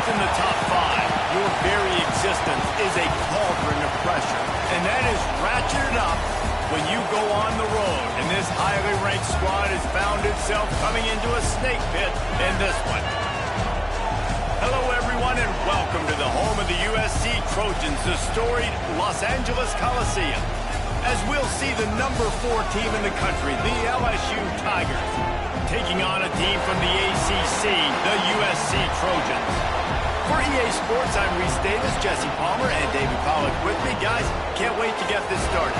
in the top 5, your very existence is a cauldron of pressure. And that is ratcheted up when you go on the road. And this highly ranked squad has found itself coming into a snake pit in this one. Hello, everyone, and welcome to the home of the USC Trojans, the storied Los Angeles Coliseum, as we'll see the number 4 team in the country, the LSU Tigers, taking on a team from the ACC, the USC Trojans. For EA Sports, I'm Reese Davis, Jesse Palmer, and David Pollack with me. Guys, can't wait to get this started.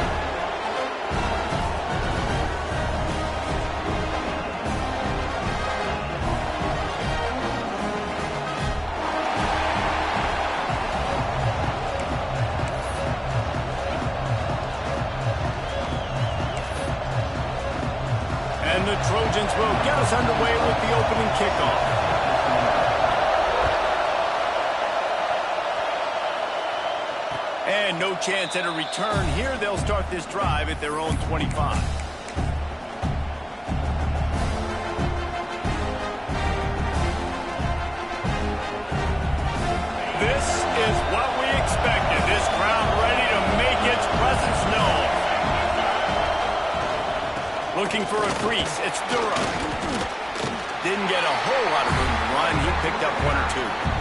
And the Trojans will get us underway with the opening kickoff. And no chance at a return here. They'll start this drive at their own 25. This is what we expected. This crowd ready to make its presence known. Looking for a crease. It's Durham. Didn't get a whole lot of room to run. He picked up 1 or 2.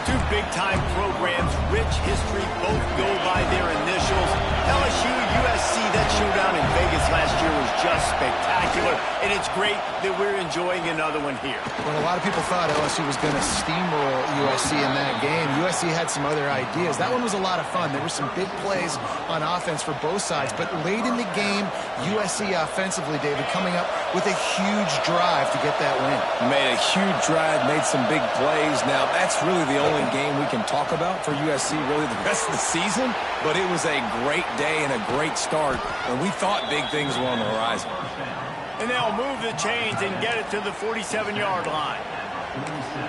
Two big-time programs, rich history, both go by their initials. LSU, USC, that showdown in Vegas last year was just spectacular, and it's great that we're enjoying another one here. Well, a lot of people thought LSU was going to steamroll USC in that game. USC had some other ideas. That one was a lot of fun. There were some big plays on offense for both sides, but late in the game, USC offensively, David, coming up with a huge drive to get that win. Made a huge drive, made some big plays. Now, that's really the only game we can talk about for USC really the rest of the season, but it was a great day and a great start, and we thought big things were on the horizon. And they'll move the chains and get it to the 47-yard line.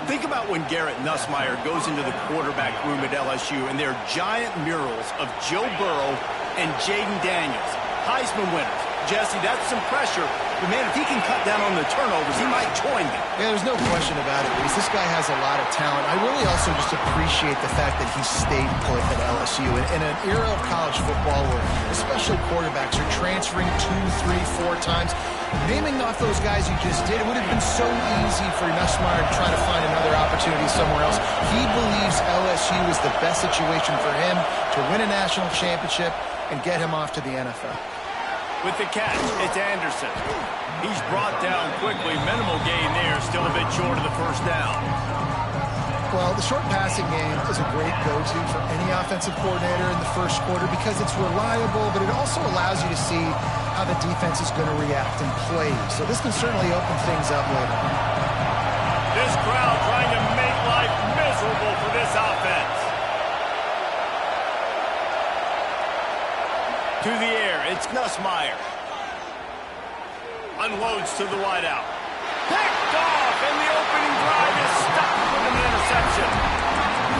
Think about when Garrett Nussmeier goes into the quarterback room at LSU, and there are giant murals of Joe Burrow and Jaden Daniels, Heisman winners. Jesse, that's some pressure. But, man, if he can cut down on the turnovers, he might join them. Yeah, there's no question about it, Reese. This guy has a lot of talent. I really also just appreciate the fact that he stayed put at LSU. In an era of college football where especially quarterbacks are transferring 2, 3, 4 times, naming off those guys you just did, it would have been so easy for Nussmeier to try to find another opportunity somewhere else. He believes LSU is the best situation for him to win a national championship and get him off to the NFL. With the catch, it's Anderson. He's brought down quickly. Minimal gain there, still a bit short of the first down. Well, the short passing game is a great go-to for any offensive coordinator in the first quarter because it's reliable, but it also allows you to see how the defense is going to react and play. So this can certainly open things up later. This crowd trying to make life miserable for this offense. To the air, it's Nussmeier. Unloads to the wideout. Picked off, and the opening drive is stopped with an interception.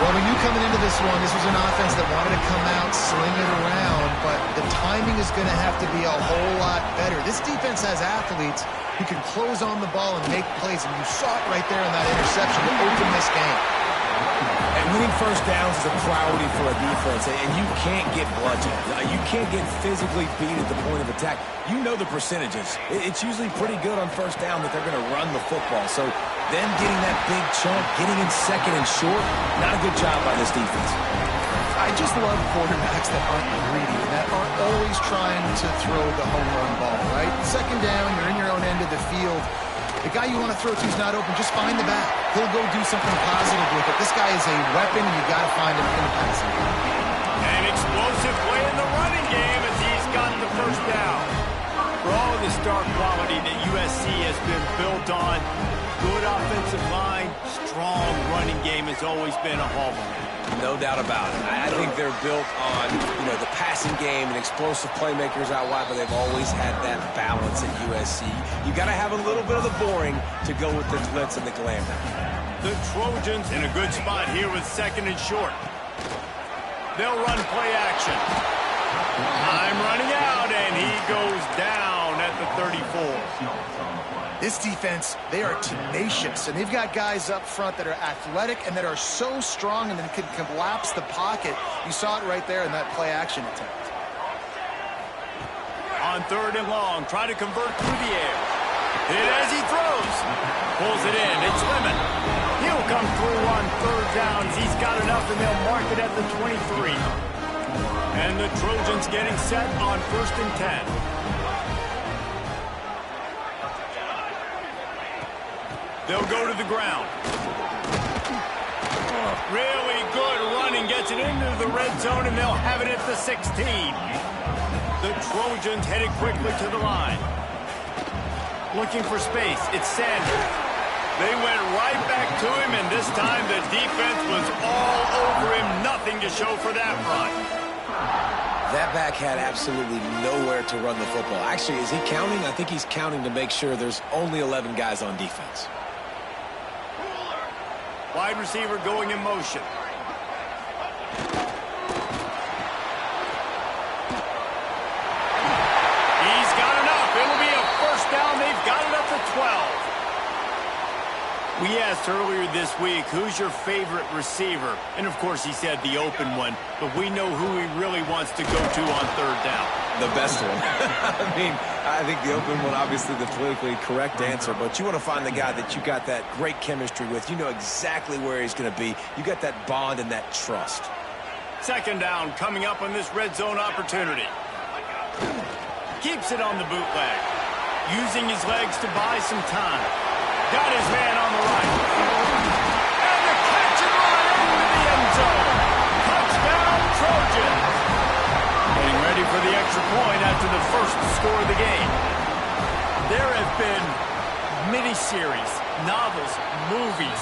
Well, we knew coming into this one, this was an offense that wanted to come out, sling it around, but the timing is going to have to be a whole lot better. This defense has athletes who can close on the ball and make plays, and you saw it right there in that interception to open this game. And winning first downs is a priority for a defense, and you can't get bludgeoned. You can't get physically beat at the point of attack. You know the percentages. It's usually pretty good on first down that they're going to run the football. So them getting that big chunk, getting in second and short, not a good job by this defense. I just love quarterbacks that aren't greedy, that aren't always trying to throw the home run ball, right? Second down, you're in your own end of the field. The guy you want to throw to is not open. Just find the back. He'll go do something positive with it. This guy is a weapon, and you've got to find him in the passing game. An explosive play in the running game as he's got the first down. For all of the star quality that USC has been built on, good offensive line, strong running game has always been a hallmark. No doubt about it. I think they're built on, the passing game and explosive playmakers out wide, but they've always had that balance at USC. You got to have a little bit of the boring to go with the glitz and the glamour. The Trojans in a good spot here with second and short. They'll run play action. Time running out, and he goes down at the 34. This defense, they are tenacious, and they've got guys up front that are athletic and that are so strong and then can collapse the pocket. You saw it right there in that play-action attempt. On 3rd and long, try to convert through the air. Hit as he throws. Pulls it in. It's Lemon. He'll come through on 3rd downs. He's got enough, and they'll mark it at the 23. And the Trojans getting set on 1st and 10. They'll go to the ground. Really good running. Gets it into the red zone, and they'll have it at the 16. The Trojans headed quickly to the line. Looking for space. It's Sanders. They went right back to him, and this time the defense was all over him. Nothing to show for that run. That back had absolutely nowhere to run the football. Actually, is he counting? I think he's counting to make sure there's only 11 guys on defense. Wide receiver going in motion. He's got enough. It'll be a 1st down. They've got it up to 12. We asked earlier this week, who's your favorite receiver? And, of course, he said the open one. But we know who he really wants to go to on 3rd down. The best one. I think the open one, obviously the politically correct answer, but you want to find the guy that you got that great chemistry with. You know exactly where he's going to be. You got that bond and that trust. 2nd down coming up on this red zone opportunity. Keeps it on the bootleg. Using his legs to buy some time. Got his man on the right. And the catch and run into the end zone. Touchdown, Trojans. Getting ready for the extra point after the first score of the game. There have been mini-series, novels, movies,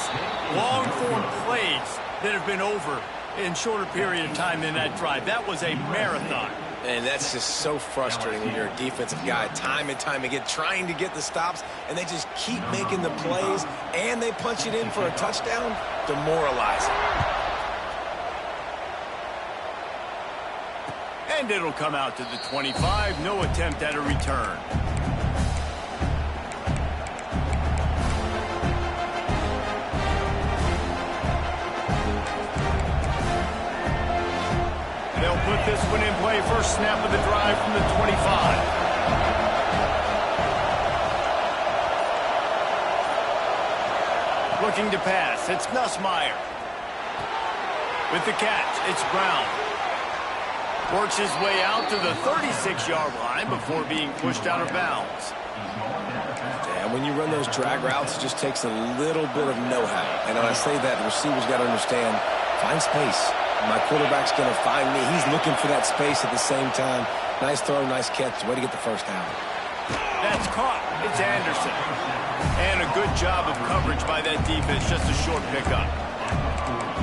long-form plays that have been over in shorter period of time than that drive. That was a marathon. And that's just so frustrating when you're a defensive guy, time and time again, trying to get the stops, and they just keep making the plays, and they punch it in for a touchdown. Demoralizing. And it'll come out to the 25. No attempt at a return. They'll put this one in play. First snap of the drive from the 25. Looking to pass. It's Nussmeier. With the catch, it's Brown. Works his way out to the 36-yard line before being pushed out of bounds. And when you run those drag routes, it just takes a little bit of know-how. And when I say that, the receiver's got to understand, find space. My quarterback's going to find me. He's looking for that space at the same time. Nice throw, nice catch. Way to get the 1st down. That's caught. It's Anderson. And a good job of coverage by that defense. Just a short pickup.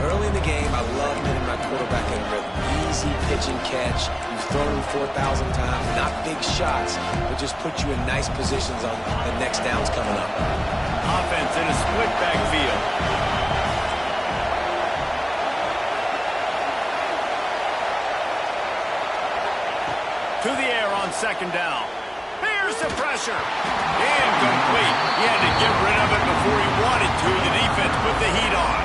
Early in the game, I love getting my quarterback in rhythm. Easy pitch and catch. You've thrown him 4,000 times. Not big shots, but just put you in nice positions on the next downs coming up. Offense in a split backfield. To the air on 2nd down. Here's the pressure. Incomplete. He had to get rid of it before he wanted to. The defense put the heat on.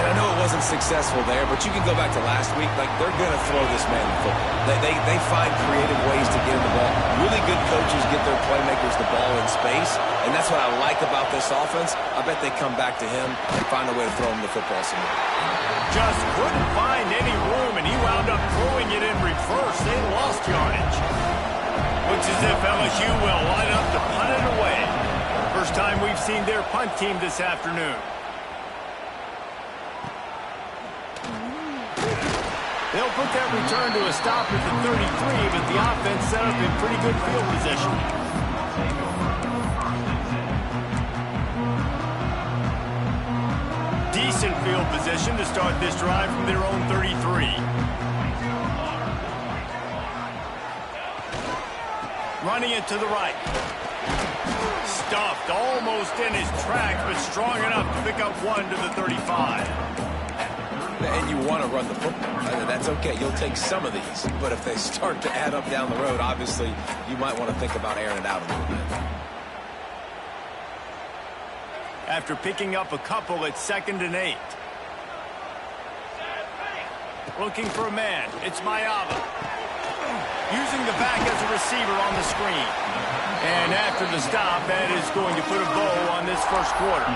And I know it wasn't successful there, but you can go back to last week. Like, they're going to throw this man the football. They find creative ways to get him the ball. Really good coaches get their playmakers the ball in space, and that's what I like about this offense. I bet they come back to him and find a way to throw him the football some more. Just couldn't find any room, and he wound up throwing it in reverse. They lost yardage. Looks as if LSU will line up to punt it away. First time we've seen their punt team this afternoon. They'll put that return to a stop at the 33, but the offense set up in pretty good field position. Decent field position to start this drive from their own 33. Running it to the right. Stuffed almost in his tracks, but strong enough to pick up one to the 35. And you want to run the football. That's okay. You'll take some of these. But if they start to add up down the road, obviously, you might want to think about airing it out a little bit. after picking up a couple at 2nd and 8. Looking for a man. It's Mayava. Using the back as a receiver on the screen. And after the stop, that is going to put a bow on this first quarter.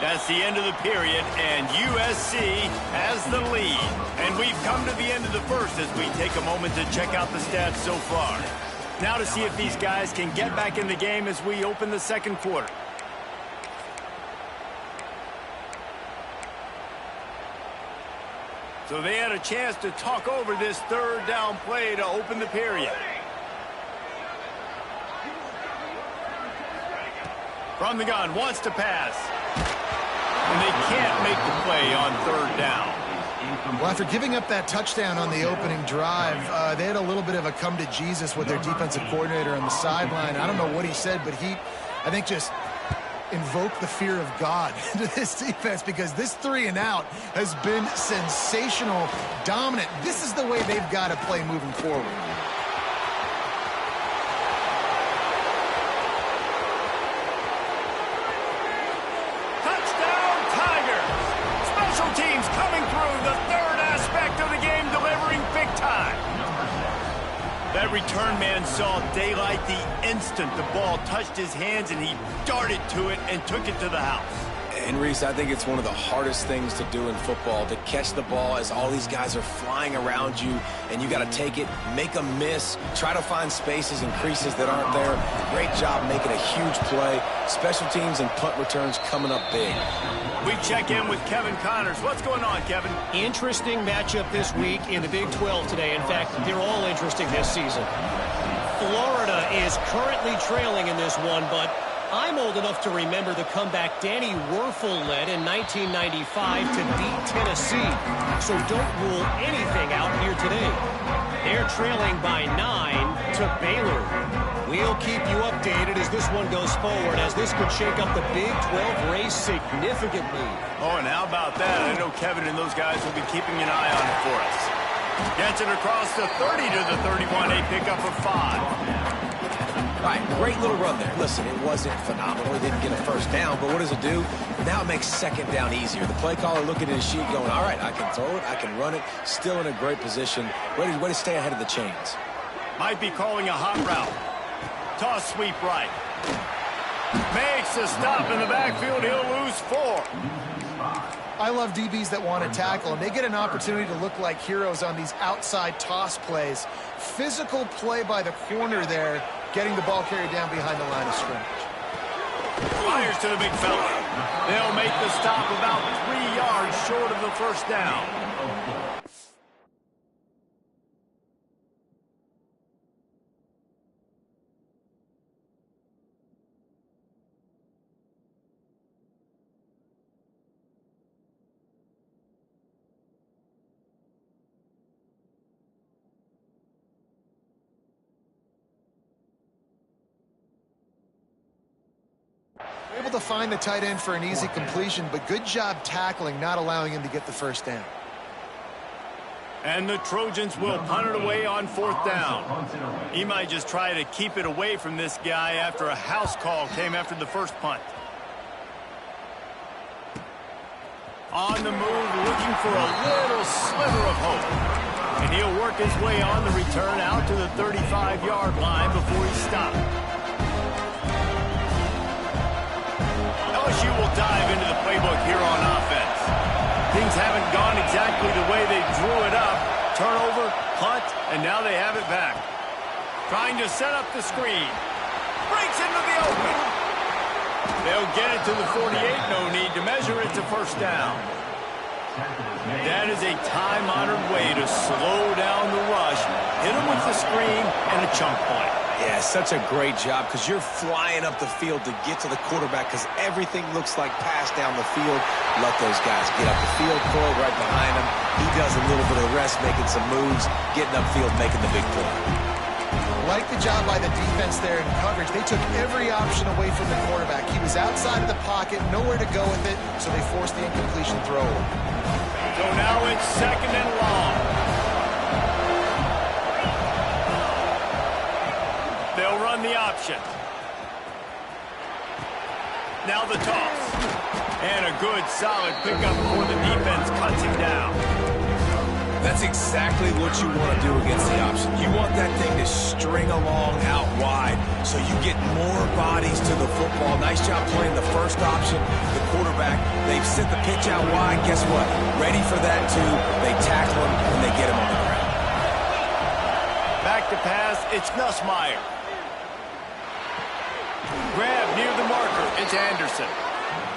That's the end of the period, and USC has the lead. And we've come to the end of the first as we take a moment to check out the stats so far. Now to see if these guys can get back in the game as we open the second quarter. So they had a chance to talk over this third down play to open the period. From the gun, wants to pass. And they can't make the play on third down. Well, after giving up that touchdown on the opening drive, they had a little bit of a come to Jesus with their defensive coordinator on the sideline. I don't know what he said, but he, I think, just invoked the fear of God into this defense, because this 3 and out has been sensational, dominant. This is the way they've got to play moving forward. Teams coming through, the third aspect of the game, delivering big time. That return man saw daylight the instant the ball touched his hands, and he darted to it and took it to the house. And Reese, I think it's one of the hardest things to do in football, to catch the ball as all these guys are flying around you, and you got to take it, make a miss, try to find spaces and creases that aren't there. Great job making a huge play. Special teams and punt returns coming up big. We check in with Kevin Connors. What's going on, Kevin? Interesting matchup this week in the Big 12 today. In fact, they're all interesting this season. Florida is currently trailing in this one, but I'm old enough to remember the comeback Danny Werfel led in 1995 to beat Tennessee. So don't rule anything out here today. They're trailing by 9 to Baylor. We'll keep you updated as this one goes forward, as this could shake up the Big 12 race significantly. Oh, and how about that? I know Kevin and those guys will be keeping an eye on it for us. Gets it across the 30 to the 31, a pickup of 5. All right, great little run there. Listen, it wasn't phenomenal. He didn't get a first down, but what does it do? Now it makes second down easier. The play caller looking at his sheet going, all right, I can throw it, I can run it. Still in a great position. Way to stay ahead of the chains. Might be calling a hot route. Toss sweep right. Makes a stop in the backfield. He'll lose 4. I love DBs that want to tackle, and they get an opportunity to look like heroes on these outside toss plays. Physical play by the corner there, getting the ball carried down behind the line of scrimmage. Fires to the big fella. They'll make the stop about 3 yards short of the first down. Able to find the tight end for an easy completion, but good job tackling, not allowing him to get the first down. And the Trojans will punt it away on 4th down. He might just try to keep it away from this guy after a house call came after the first punt. On the move, looking for a little sliver of hope. And he'll work his way on the return out to the 35-yard line before he stopped. LSU will dive into the playbook here on offense. Things haven't gone exactly the way they drew it up. Turnover, punt, and now they have it back. Trying to set up the screen. Breaks into the open. They'll get it to the 48. No need to measure it to first down. That is a time-honored way to slow down the rush. Hit them with the screen and a chunk play. Yeah, such a great job, because you're flying up the field to get to the quarterback, because everything looks like pass down the field. Let those guys get up the field, throw it right behind him. He does a little bit of the rest, making some moves, getting upfield, making the big play. like the job by the defense there in coverage. They took every option away from the quarterback. He was outside of the pocket, nowhere to go with it, so they forced the incompletion throw. So now it's 2nd and long. They'll run the option. Now the toss. And a good, solid pickup before the defense cuts him down. That's exactly what you want to do against the option. You want that thing to string along out wide so you get more bodies to the football. Nice job playing the first option, the quarterback. They've sent the pitch out wide. Guess what? Ready for that, too. They tackle him, and they get him on the ground. Back to pass. It's Nussmeier. Grab near the marker. It's Anderson.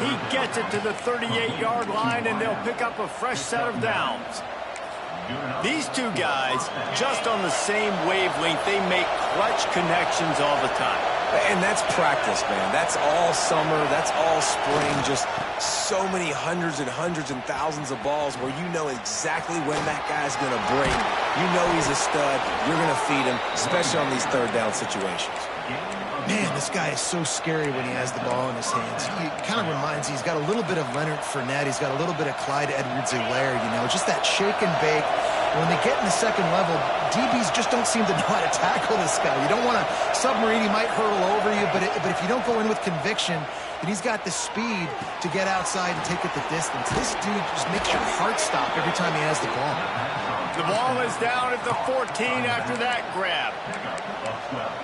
He gets it to the 38-yard line, and they'll pick up a fresh set of downs. These two guys, just on the same wavelength, they make clutch connections all the time. And that's practice, man. That's all summer. That's all spring. Just so many hundreds and thousands of balls where you know exactly when that guy's going to break. You know he's a stud. You're going to feed him, especially on these third down situations. Man, this guy is so scary when he has the ball in his hands. He kind of reminds me, he's got a little bit of Leonard Fournette. He's got a little bit of Clyde Edwards-Helaire, you know, just that shake and bake. When they get in the second level, DBs just don't seem to know how to tackle this guy. You don't want to submarine. He might hurtle over you, but if you don't go in with conviction, then he's got the speed to get outside and take it the distance. This dude just makes your heart stop every time he has the ball. The ball is down at the 14 after that grab.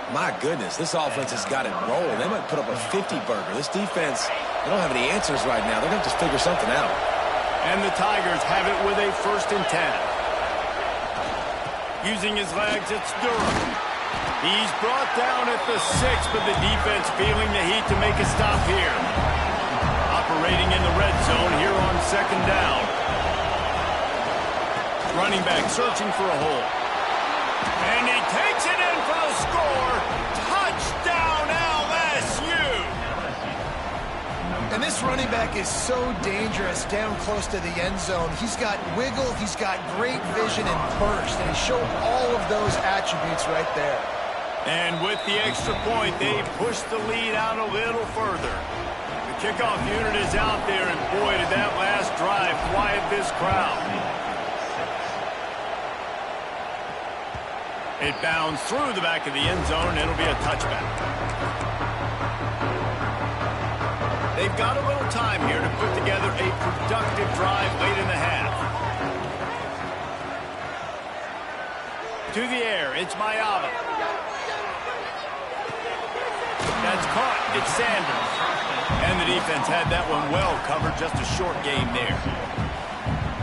My goodness, this offense has got it rolling. They might put up a 50-burger. This defense, they don't have any answers right now. They're going to have to figure something out. And the Tigers have it with a 1st and 10. Using his legs, it's Durham. He's brought down at the 6, but the defense feeling the heat to make a stop here. Operating in the red zone here on 2nd down. Running back searching for a hole. And he takes it in for the score. Touchdown, LSU! And this running back is so dangerous down close to the end zone. He's got wiggle, he's got great vision and burst, and he showed all of those attributes right there. And with the extra point, they push the lead out a little further. The kickoff unit is out there, and boy, did that last drive quiet this crowd. It bounds through the back of the end zone, and it'll be a touchback. They've got a little time here to put together a productive drive late in the half. To the air, it's Mayava. That's caught, it's Sanders. And the defense had that one well covered, just a short game there.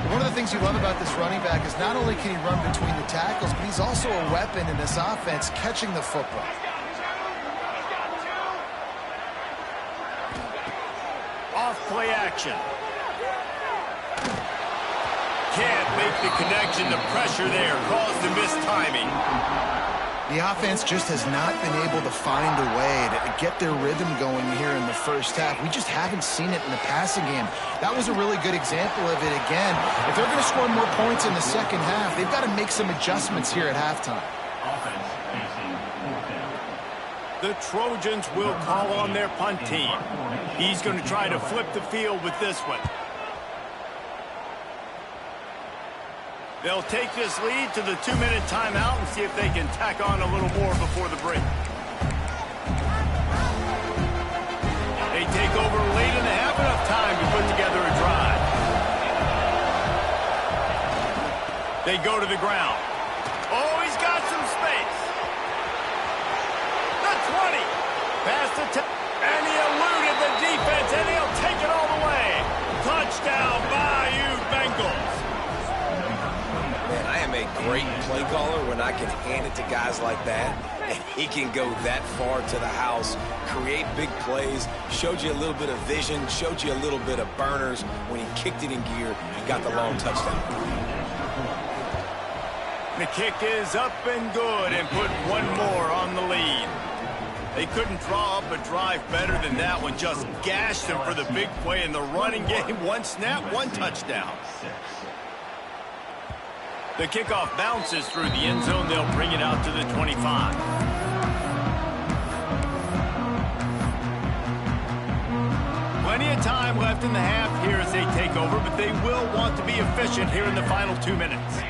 One of the things you love about this running back is not only can he run between the tackles, but he's also a weapon in this offense catching the football. Off play action. Can't make the connection. The pressure there caused the missed timing. The offense just has not been able to find a way to get their rhythm going here in the first half. We just haven't seen it in the passing game. That was a really good example of it again. If they're going to score more points in the second half, they've got to make some adjustments here at halftime. The Trojans will call on their punt team. He's going to try to flip the field with this one. They'll take this lead to the 2-minute timeout and see if they can tack on a little more before the break. They take over late in the half, enough time to put together a drive. They go to the ground. Oh, he's got some space. The 20. Past the 10. And he eluded the defense, and he'll take it all the way. Touchdown, Bayou Bengals. Man, I am a great play caller when I can hand it to guys like that. And he can go that far to the house, create big plays, showed you a little bit of vision, showed you a little bit of burners when he kicked it in gear and got the long touchdown. The kick is up and good and put one more on the lead. They couldn't draw up a drive better than that one. Just gashed them for the big play in the running game. One snap, one touchdown. The kickoff bounces through the end zone. They'll bring it out to the 25. Plenty of time left in the half here as they take over, but they will want to be efficient here in the final 2 minutes.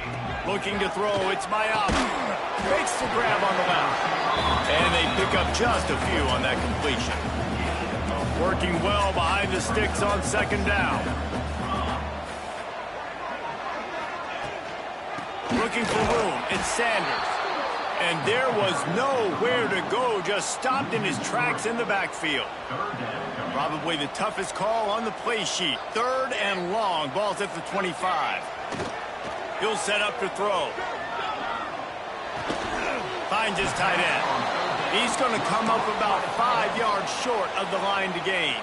Looking to throw, it's Miami. Fakes the grab on the left. And they pick up just a few on that completion. Working well behind the sticks on second down. Looking for room, it's Sanders. And there was nowhere to go, just stopped in his tracks in the backfield. Probably the toughest call on the play sheet. 3rd and long, ball's at the 25. He'll set up to throw. Finds his tight end. He's going to come up about 5 yards short of the line to gain.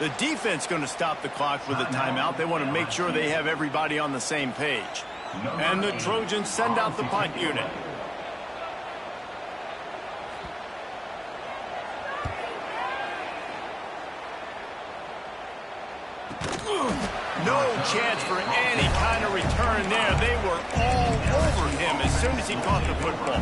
The defense going to stop the clock with a timeout. They want to make sure they have everybody on the same page. And the Trojans send out the punt unit. No chance for any kind of return there. They were all over him as soon as he caught the football.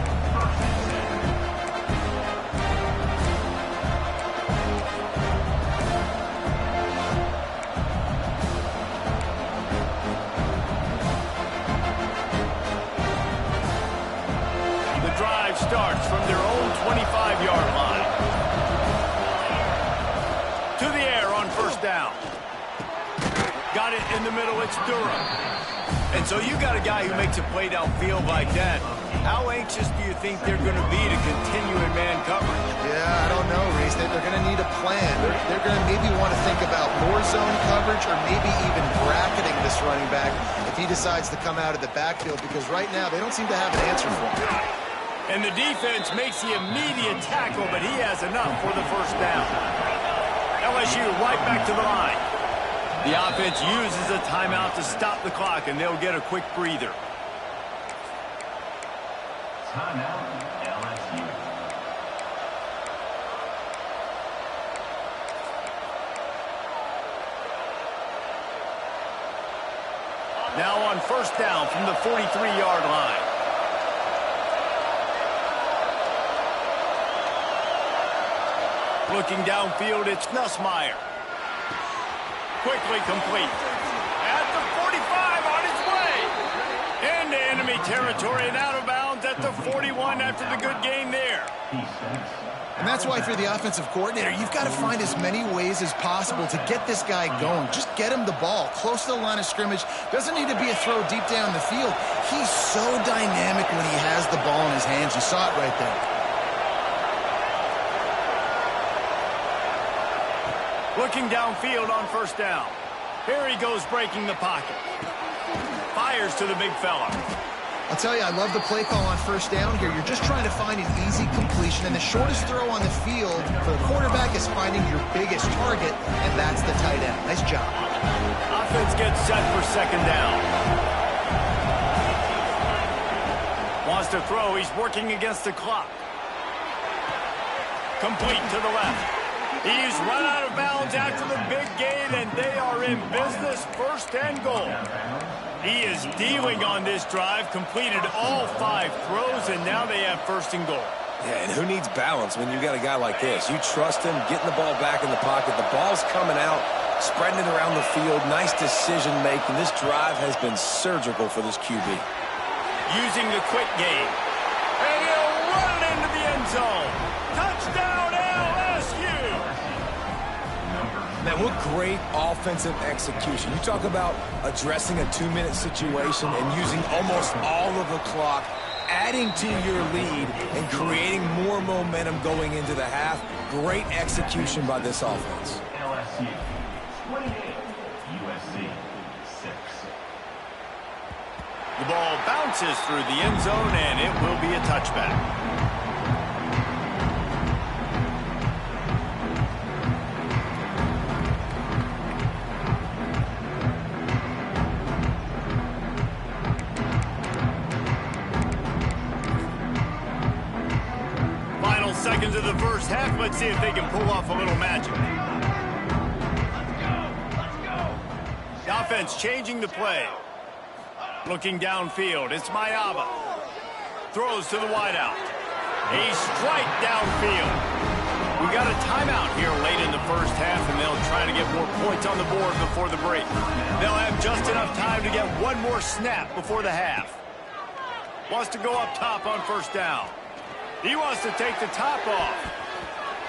The drive starts from their own 25-yard line. To the air on first down. Got it in the middle, it's Durham. And so you got a guy who makes a play downfield like that. How anxious do you think they're going to be to continue in man coverage? Yeah, I don't know, Reese. They're going to need a plan. They're going to maybe want to think about more zone coverage or maybe even bracketing this running back if he decides to come out of the backfield, because right now they don't seem to have an answer for him. And the defense makes the immediate tackle, but he has enough for the first down. LSU right back to the line. The offense uses a timeout to stop the clock, and they'll get a quick breather. Timeout, LSU. Now on first down from the 43-yard line. Looking downfield, it's Nussmeier. Quickly complete. At the 45 on its way. Into enemy territory and out of bounds at the 41 after the good game there. And that's why, if you're the offensive coordinator, you've got to find as many ways as possible to get this guy going. Just get him the ball close to the line of scrimmage. Doesn't need to be a throw deep down the field. He's so dynamic when he has the ball in his hands. You saw it right there. Looking downfield on first down. Here he goes breaking the pocket. Fires to the big fella. I'll tell you, I love the play call on first down here. You're just trying to find an easy completion, and the shortest throw on the field for the quarterback is finding your biggest target, and that's the tight end. Nice job. Offense gets set for second down. Wants to throw. He's working against the clock. Complete to the left. He's run out of bounds after the big gain, and they are in business, 1st and goal. He is dealing on this drive, completed all 5 throws, and now they have 1st and goal. Yeah, and who needs balance when you got a guy like this? You trust him, getting the ball back in the pocket. The ball's coming out, spreading it around the field. Nice decision-making. This drive has been surgical for this QB. Using the quick game. And he'll run it into the end zone. Touchdown, LSU! Man, what great offensive execution. You talk about addressing a 2-minute situation and using almost all of the clock, adding to your lead and creating more momentum going into the half. Great execution by this offense. LSU 28, USC 6. The ball bounces through the end zone, and it will be a touchback. Seconds of the first half. Let's see if they can pull off a little magic. Let's go. The offense changing the play. Looking downfield. It's Mayaba. Throws to the wideout. A strike downfield. We got a timeout here late in the first half, and they'll try to get more points on the board before the break. They'll have just enough time to get one more snap before the half. Wants to go up top on first down. He wants to take the top off.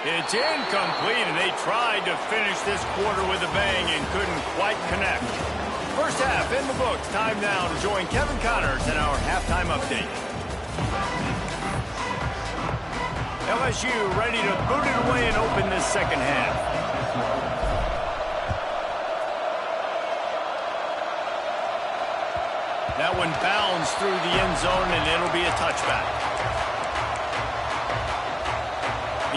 It's incomplete, and they tried to finish this quarter with a bang and couldn't quite connect. First half in the books. Time now to join Kevin Connors in our halftime update. LSU ready to boot it away and open this second half. That one bounds through the end zone, and it'll be a touchback.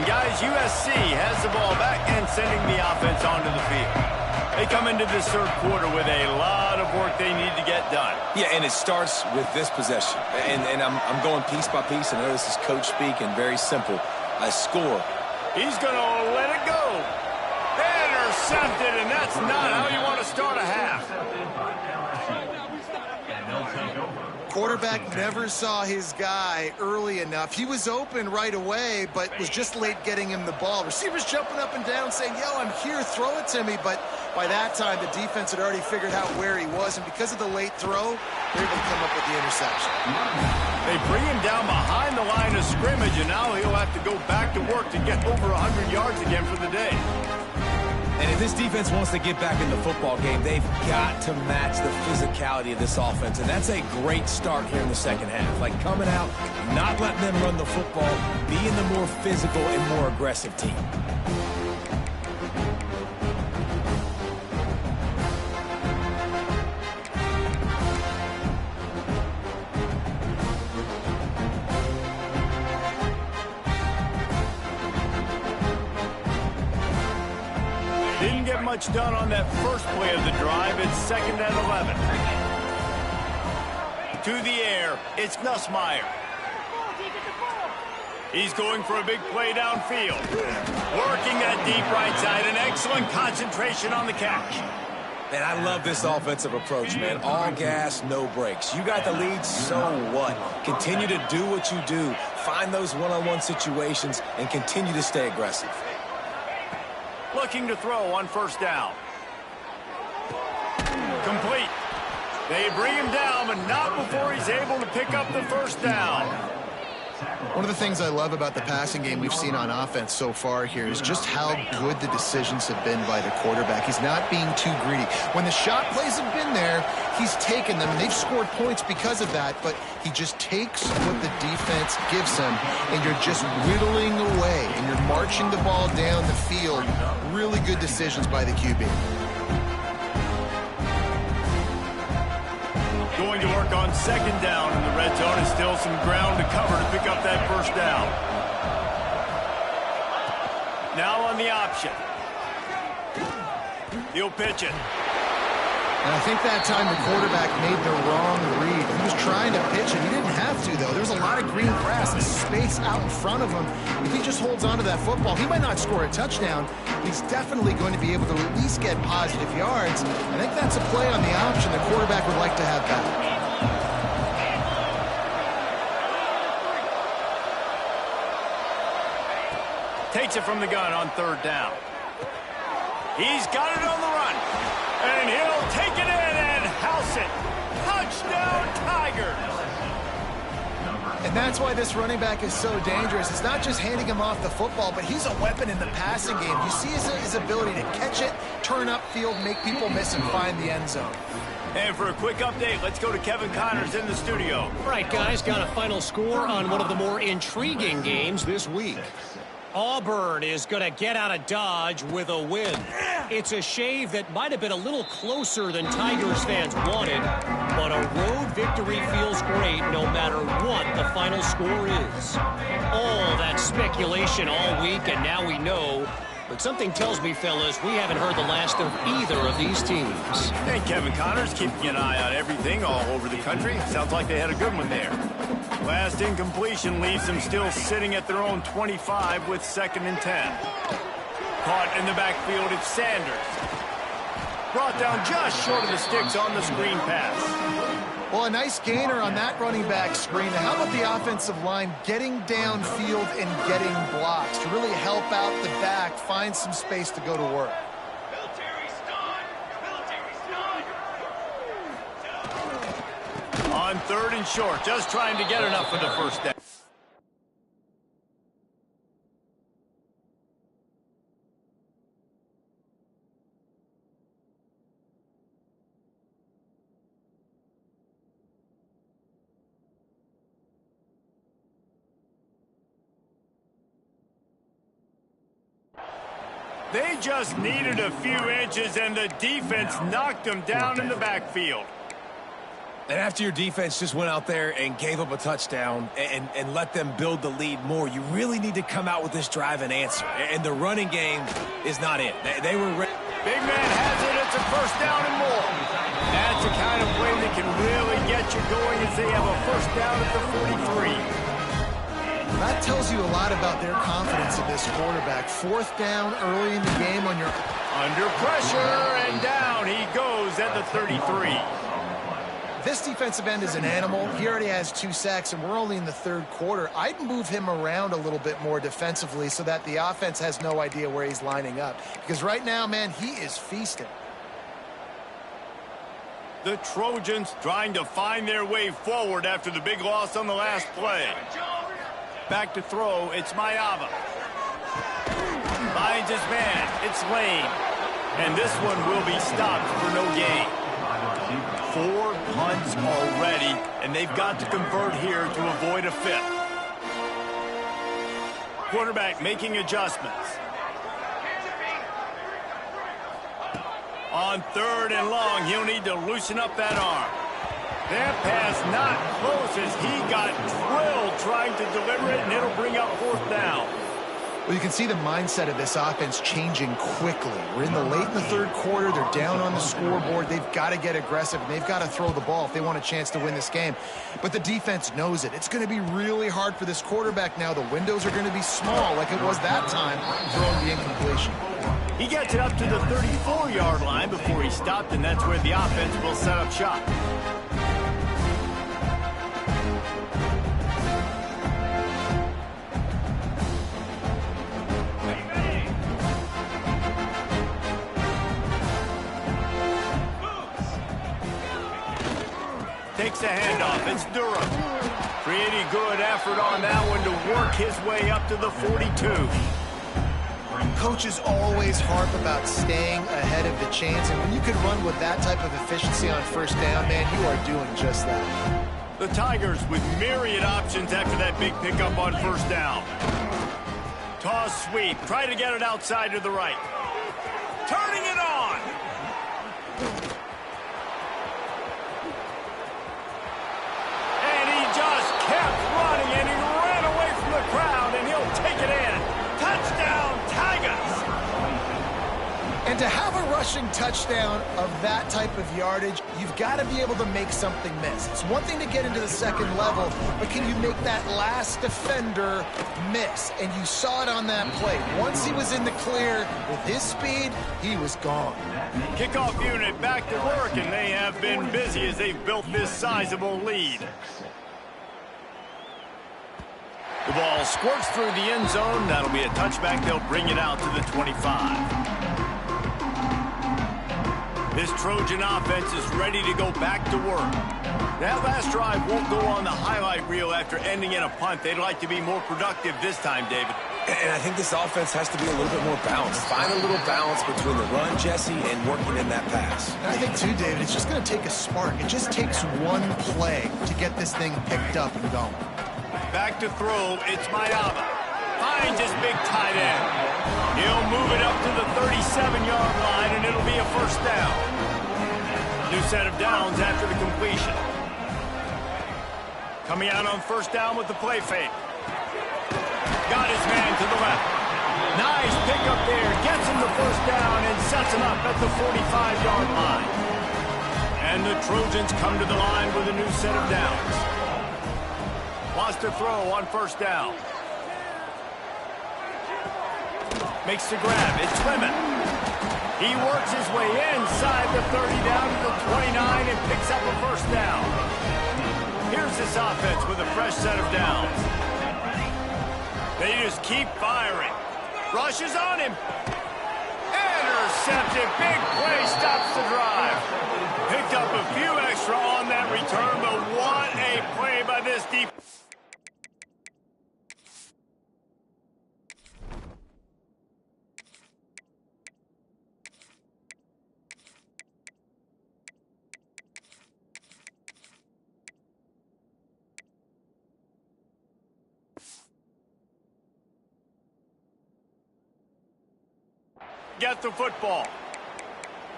And guys, USC has the ball back and sending the offense onto the field. They come into this third quarter with a lot of work they need to get done. Yeah, and it starts with this possession. And I'm going piece by piece. I know this is coach speak and very simple. I score. He's going to let it go. Intercepted, and that's not how you want to start a half. Quarterback never saw his guy early enough. He was open right away, but was just late getting him the ball. Receivers jumping up and down saying, yo, I'm here, throw it to me. But by that time, the defense had already figured out where he was. And because of the late throw, they're able to come up with the interception. They bring him down behind the line of scrimmage, and now he'll have to go back to work to get over 100 yards again for the day. And if this defense wants to get back in the football game, they've got to match the physicality of this offense. And that's a great start here in the second half. Like coming out, not letting them run the football, being the more physical and more aggressive team. Didn't get much done on that first play of the drive. It's 2nd and 11. To the air, it's Nussmeier. He's going for a big play downfield. Working that deep right side, an excellent concentration on the catch. Man, I love this offensive approach, man. All gas, no brakes. You got the lead, so what? Continue to do what you do. Find those one-on-one situations and continue to stay aggressive. Looking to throw on first down. Complete. They bring him down, but not before he's able to pick up the first down. One of the things I love about the passing game we've seen on offense so far here is just how good the decisions have been by the quarterback. He's not being too greedy. When the shot plays have been there, he's taken them, and they've scored points because of that, but he just takes what the defense gives him, and you're just whittling away, and you're marching the ball down the field. Really good decisions by the QB. Going to work on second down in the red zone, and still some ground to cover to pick up that first down. Now on the option. He'll pitch it. And I think that time the quarterback made the wrong read. He was trying to pitch it. He didn't have to, though. There's a lot of green grass and space out in front of him. If he just holds on to that football, he might not score a touchdown, but he's definitely going to be able to at least get positive yards. I think that's a play on the option the quarterback would like to have back. Takes it from the gun on third down. He's got it on the run. And he'll take it in and house it. Touchdown, Tigers. And that's why this running back is so dangerous. It's not just handing him off the football, but he's a weapon in the passing game. You see his ability to catch it, turn upfield, make people miss, and find the end zone. And for a quick update, let's go to Kevin Connors in the studio. All right, guys, got a final score on one of the more intriguing games this week. Auburn is going to get out of Dodge with a win. It's a shave that might have been a little closer than Tigers fans wanted, but a road victory feels great no matter what the final score is. All that speculation all week, and now we know. But something tells me, fellas, we haven't heard the last of either of these teams. And Kevin Connors keeping an eye on everything all over the country. Sounds like they had a good one there. Last incompletion leaves them still sitting at their own 25 with 2nd and 10. Caught in the backfield, it's Sanders. brought down just short of the sticks on the screen pass. Well, a nice gainer on that running back screen. How about the offensive line getting downfield and getting blocks to really help out the back, find some space to go to work? On 3rd and short, just trying to get enough for the first down. They just needed a few inches, and the defense knocked them down in the backfield. And after your defense just went out there and gave up a touchdown and let them build the lead more, you really need to come out with this drive and answer. And the running game is not it. They were ready. Big man has it. It's a first down and more. That's the kind of play that can really get you going as they have a first down at the 43. That tells you a lot about their confidence in this quarterback. 4th down early in the game on your... Under pressure, and down he goes at the 33. This defensive end is an animal. He already has 2 sacks, and we're only in the 3rd quarter. I'd move him around a little bit more defensively so that the offense has no idea where he's lining up. Because right now, man, he is feasting. The Trojans trying to find their way forward after the big loss on the last play. Back to throw, it's Mayava. Finds his man, it's Lane. And this one will be stopped for no gain. 4 punts already, and they've got to convert here to avoid a 5th. Quarterback making adjustments. On 3rd and long, he'll need to loosen up that arm. That pass not close as he got drilled trying to deliver it, and it'll bring up 4th down. Well, you can see the mindset of this offense changing quickly. We're in the late in the 3rd quarter. They're down on the scoreboard. They've got to get aggressive, and they've got to throw the ball if they want a chance to win this game. But the defense knows it. It's going to be really hard for this quarterback now. The windows are going to be small like it was that time throwing the incompletion. He gets it up to the 34-yard line before he stopped, and that's where the offense will set up shop. Takes a handoff. It's Durham. Pretty good effort on that one to work his way up to the 42. Coaches always harp about staying ahead of the chains, and when you can run with that type of efficiency on 1st down, man, you are doing just that. The Tigers with myriad options after that big pickup on 1st down. Toss sweep. Try to get it outside to the right. Turning it on. And he just kept running, and he ran away from the crowd, and he'll take it in. Touchdown, Tigers! And to have a rushing touchdown of that type of yardage, you've got to be able to make something miss. It's one thing to get into the 2nd level, but can you make that last defender miss? And you saw it on that play. Once he was in the clear, with his speed, he was gone. Kickoff unit back to work, and they have been busy as they've built this sizable lead. The ball squirts through the end zone. That'll be a touchback. They'll bring it out to the 25. This Trojan offense is ready to go back to work. That last drive won't go on the highlight reel after ending in a punt. They'd like to be more productive this time, David. And I think this offense has to be a little bit more balanced. Find a little balance between the run, Jesse, and working in that pass. And I think, too, David, it's just going to take a spark. It just takes one play to get this thing picked up and going. Back to throw, it's Mayava. Finds his big tight end. He'll move it up to the 37-yard line, and it'll be a 1st down. New set of downs after the completion. Coming out on 1st down with the play fake. Got his man to the left. Nice pickup there. Gets him the 1st down and sets him up at the 45-yard line. And the Trojans come to the line with a new set of downs. Wants to throw on 1st down. Makes the grab. It's Clement. He works his way inside the 30 down to the 29 and picks up a first down. Here's this offense with a fresh set of downs. They just keep firing. Rushes on him. Intercepted. Big play stops the drive. Picked up a few extra on that return, but what a play by this defense. Get the football.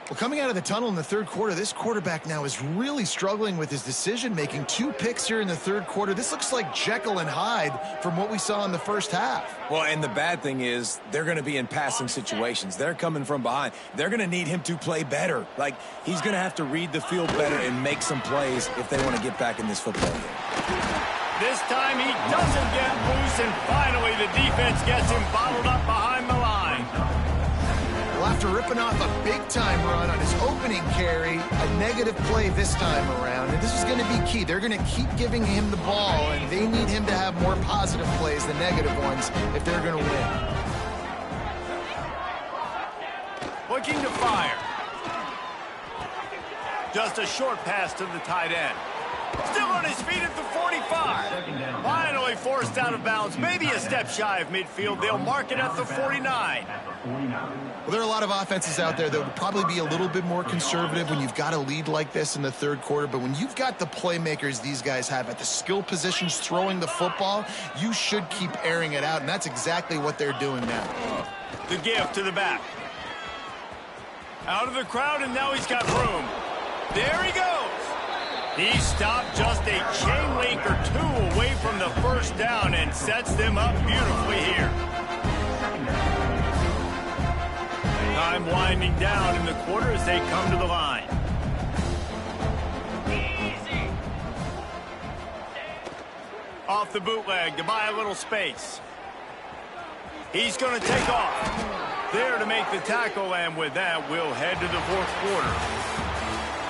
Well, coming out of the tunnel in the third quarter, this quarterback now is really struggling with his decision-making. 2 picks here in the third quarter. This looks like Jekyll and Hyde from what we saw in the first half. Well, and the bad thing is they're going to be in passing situations. They're coming from behind. They're going to need him to play better. Like, he's going to have to read the field better and make some plays if they want to get back in this football game. This time he doesn't get loose, and finally the defense gets him bottled up behind the line. Well, after ripping off a big-time run on his opening carry, a negative play this time around, and this is going to be key. They're going to keep giving him the ball, and they need him to have more positive plays than negative ones if they're going to win. Looking to fire. Just a short pass to the tight end. Still on his feet at the 45. Finally forced out of bounds. Maybe a step shy of midfield. They'll mark it at the 49. Well, there are a lot of offenses out there that would probably be a little bit more conservative when you've got a lead like this in the third quarter. But when you've got the playmakers these guys have at the skill positions throwing the football, you should keep airing it out. And that's exactly what they're doing now. The give to the back. Out of the crowd, and now he's got room. There he goes. He stopped just a chain link or 2 away from the first down and sets them up beautifully here. Time winding down in the quarter as they come to the line. Off the bootleg to buy a little space. He's going to take off. There to make the tackle, and with that, we'll head to the fourth quarter.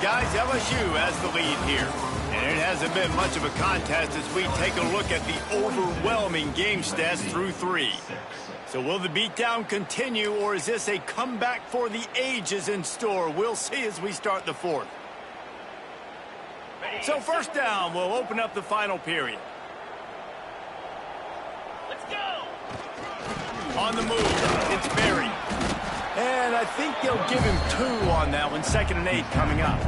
Guys, LSU has the lead here, and it hasn't been much of a contest as we take a look at the overwhelming game stats through 3. So will the beatdown continue, or is this a comeback for the ages in store? We'll see as we start the fourth. So first down, we'll open up the final period. Let's go! On the move, it's Berry. And I think they'll give him 2 on that one. 2nd and 8 coming up.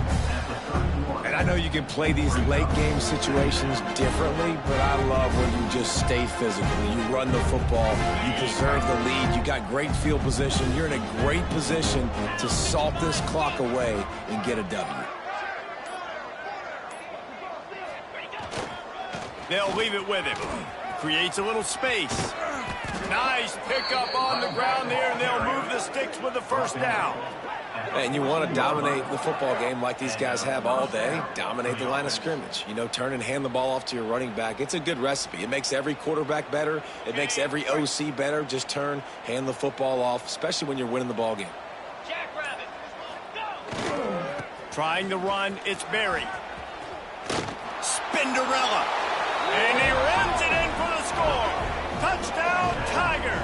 And I know you can play these late game situations differently, but I love when you just stay physical. You run the football, you preserve the lead, you got great field position. You're in a great position to salt this clock away and get a W. They'll leave it with him. Creates a little space. Nice pickup on the ground there, and they'll move the sticks with the first down. And you want to dominate the football game like these guys have all day. Dominate the line of scrimmage. You know, turn and hand the ball off to your running back. It's a good recipe. It makes every quarterback better. It makes every OC better. Just turn, hand the football off, especially when you're winning the ball game. Jackrabbit, go! Trying to run, it's Berry. Spinderella. And he runs it in for the score. Touchdown, Tigers.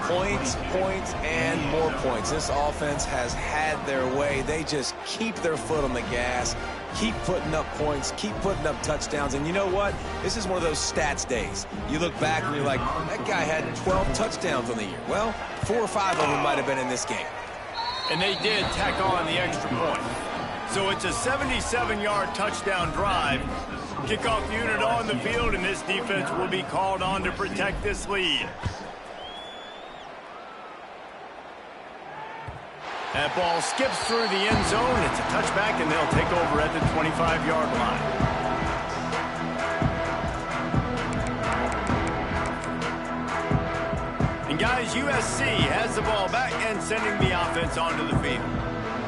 Points, points, and more points. This offense has had their way. They just keep their foot on the gas, keep putting up points, keep putting up touchdowns. And you know what? This is one of those stats days. You look back and you're like, that guy had 12 touchdowns on the year. Well, 4 or 5 of them might have been in this game. And they did tack on the extra point. So it's a 77-yard touchdown drive. Kickoff unit on the field, and this defense will be called on to protect this lead. That ball skips through the end zone. It's a touchback, and they'll take over at the 25-yard line. And guys, USC has the ball back and sending the offense onto the field.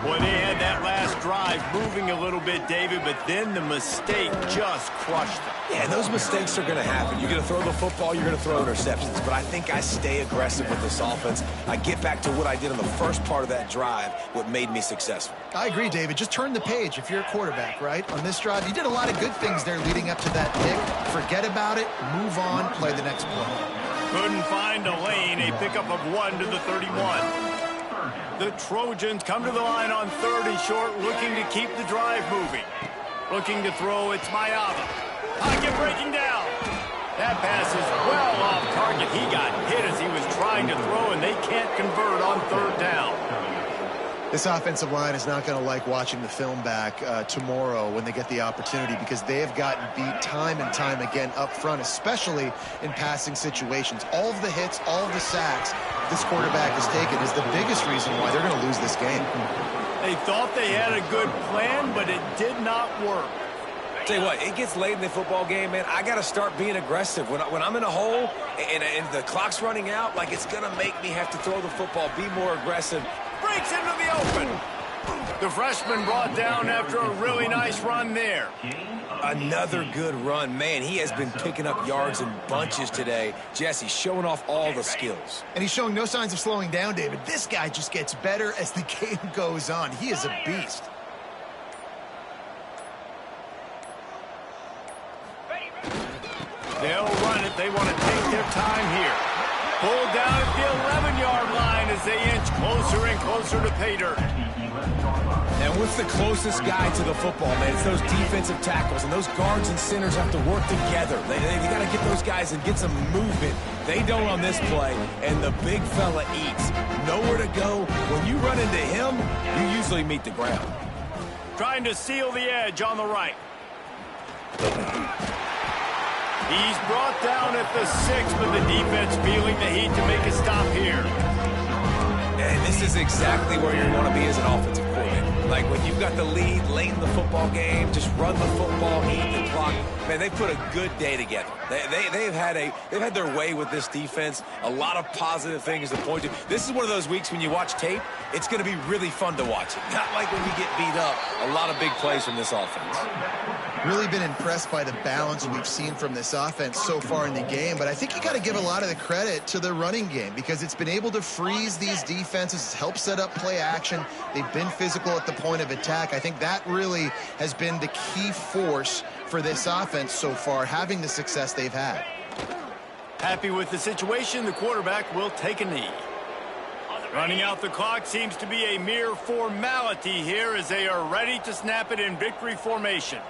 Well, they had that last drive moving a little bit, David, but then the mistake just crushed them. Yeah, and those mistakes are going to happen. You're going to throw the football, you're going to throw interceptions. But I think I stay aggressive with this offense. I get back to what I did in the first part of that drive, what made me successful. I agree, David. Just turn the page if you're a quarterback, right? On this drive, you did a lot of good things there leading up to that pick. Forget about it, move on, play the next play. Couldn't find a lane, a pickup of 1 to the 31. The Trojans come to the line on 3rd and short, looking to keep the drive moving. Looking to throw, it's Mayava. Pocket breaking down. That pass is well off target. He got hit as he was trying to throw, and they can't convert on 3rd down. This offensive line is not going to like watching the film back tomorrow when they get the opportunity, because they have gotten beat time and time again up front, especially in passing situations. All of the hits, all of the sacks this quarterback has taken is the biggest reason why they're going to lose this game. They thought they had a good plan, but it did not work. Tell you what, it gets late in the football game, man. I got to start being aggressive. When I'm in a hole and the clock's running out, like, it's going to make me have to throw the football, be more aggressive. Breaks into the open. The freshman brought down after a really nice run there. Another good run. Man, he has been picking up yards in bunches today. Jesse showing off all the skills. And he's showing no signs of slowing down, David. This guy just gets better as the game goes on. He is a beast. They'll run it. They want to take their time here. Pulled down at the 11-yard line as they inch closer and closer to pay dirt. And what's the closest guy to the football, man? It's those defensive tackles, and those guards and centers have to work together. They got to get those guys and get some movement. They don't on this play, and the big fella eats. Nowhere to go. When you run into him, you usually meet the ground. Trying to seal the edge on the right. He's brought down at the 6, but the defense feeling the heat to make a stop here. And this is exactly where you want to be as an offensive coordinator. Like, when you've got the lead late in the football game, just run the football, eat the clock. Man, they put a good day together. They've had their way with this defense. A lot of positive things to point to. This is one of those weeks when you watch tape, it's going to be really fun to watch it. Not like when you get beat up. A lot of big plays from this offense. Really been impressed by the balance we've seen from this offense so far in the game, but I think you got to give a lot of the credit to the running game, because it's been able to freeze these defenses. It's helped set up play action. They've been physical at the point of attack. I think that really has been the key force for this offense so far, having the success they've had. Happy with the situation, the quarterback will take a knee. Running out the clock seems to be a mere formality here as they are ready to snap it in victory formation.